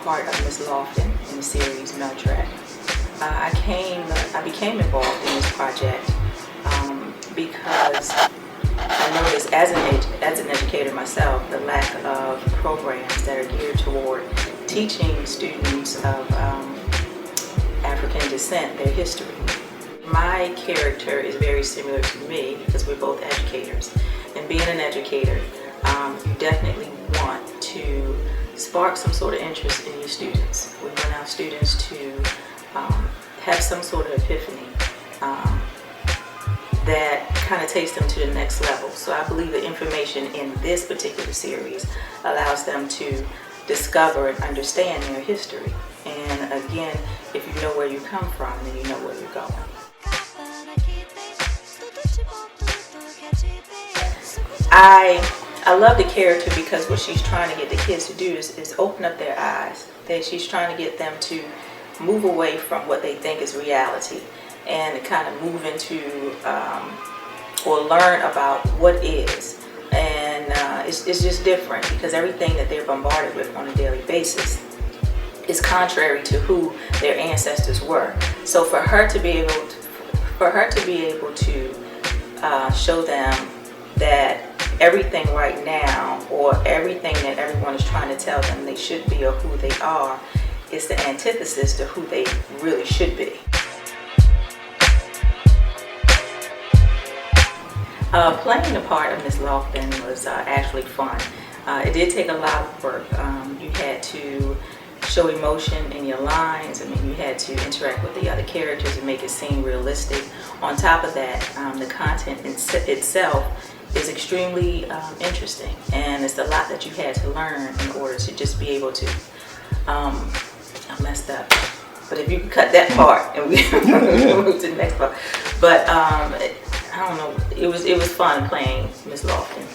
part of Miss Loften in the series Meltrek. I became involved in this project because I noticed as an educator myself the lack of programs that are geared toward teaching students of African descent their history. My character is very similar to me because we're both educators. And being an educator, you definitely want to spark some sort of interest in your students. We want our students to have some sort of epiphany that kind of takes them to the next level. So I believe the information in this particular series allows them to discover and understand their history. And again, if you know where you come from, then you know where you're going. I love the character because what she's trying to get the kids to do is open up their eyes. That she's trying to get them to move away from what they think is reality and kind of move into or learn about what is. And it's just different because everything that they're bombarded with on a daily basis is contrary to who their ancestors were. So for her to be able to show them that everything right now, or everything that everyone is trying to tell them they should be or who they are, is the antithesis to who they really should be. Playing the part of Miss Loften was actually fun. It did take a lot of work. You had to show emotion in your lines. I mean, you had to interact with the other characters and make it seem realistic. On top of that, the content itself is extremely interesting, and it's a lot that you had to learn in order to just be able to. I messed up, but if you can cut that part and we move to the next part. But I don't know. It was fun playing Miss Loften.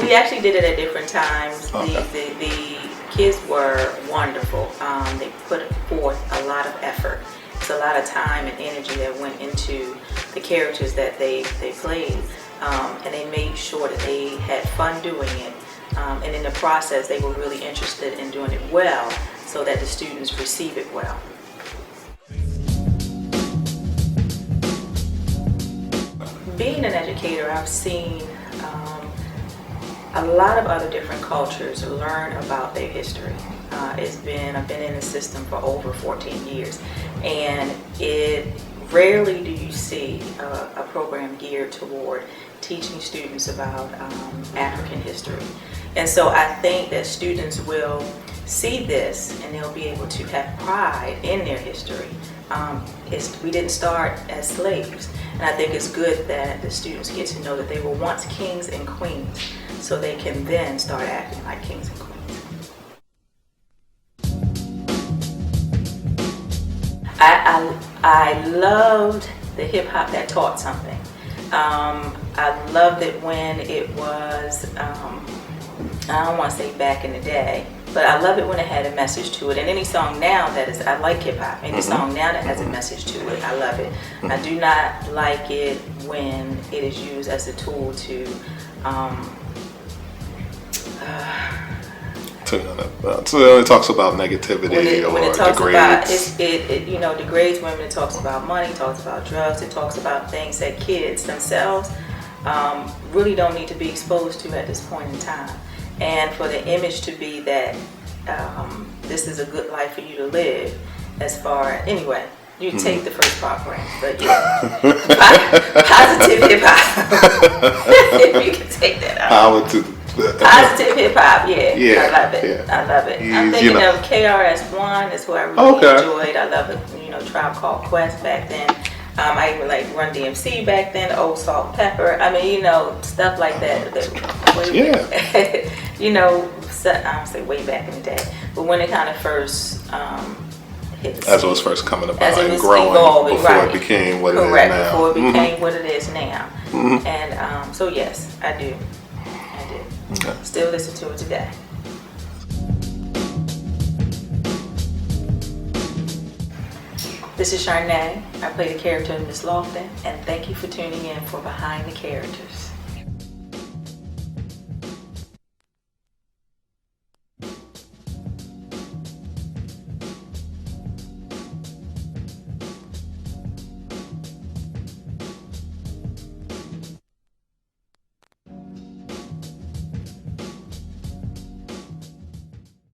We actually did it at different times. Okay. The kids were wonderful. They put forth a lot of effort. It's a lot of time and energy that went into the characters that they played, and they made sure that they had fun doing it. And in the process, they were really interested in doing it well, so that the students receive it well. Being an educator, I've seen a lot of other different cultures learn about their history. I've been in the system for over 14 years, and rarely do you see a program geared toward teaching students about African history. And so I think that students will see this and they'll be able to have pride in their history. We didn't start as slaves, and I think it's good that the students get to know that they were once kings and queens, so they can then start acting like kings and queens. I loved the hip hop that taught something. I loved it when it was, I don't want to say back in the day, but I love it when it had a message to it. And any song now that is, I like hip hop. Any song now that has a message to it, I love it. I do not like it when it is used as a tool to so it talks about negativity when it talks degrades. About it degrades women. It talks about money. It talks about drugs. It talks about things that kids themselves really don't need to be exposed to at this point in time. And for the image to be that this is a good life for you to live, anyway, you take the first program, but yeah, positive hip hop. If you can take that out. Positive hip hop, yeah, I love it. Yeah. I love it. I'm thinking of KRS-One is who I really enjoyed. I love it. Tribe Called Quest back then. I even like Run DMC back then. Old Salt and Pepper. I mean, stuff like that. I say way back in the day, but when it kind of first hit the scene, as it was first coming about and growing, evolving, before it became what it is now. Before it became what it is now. And so yes, I do. Okay. Still listen to it today. This is Charnee. I play the character of Miss Loften, and thank you for tuning in for Behind the Characters.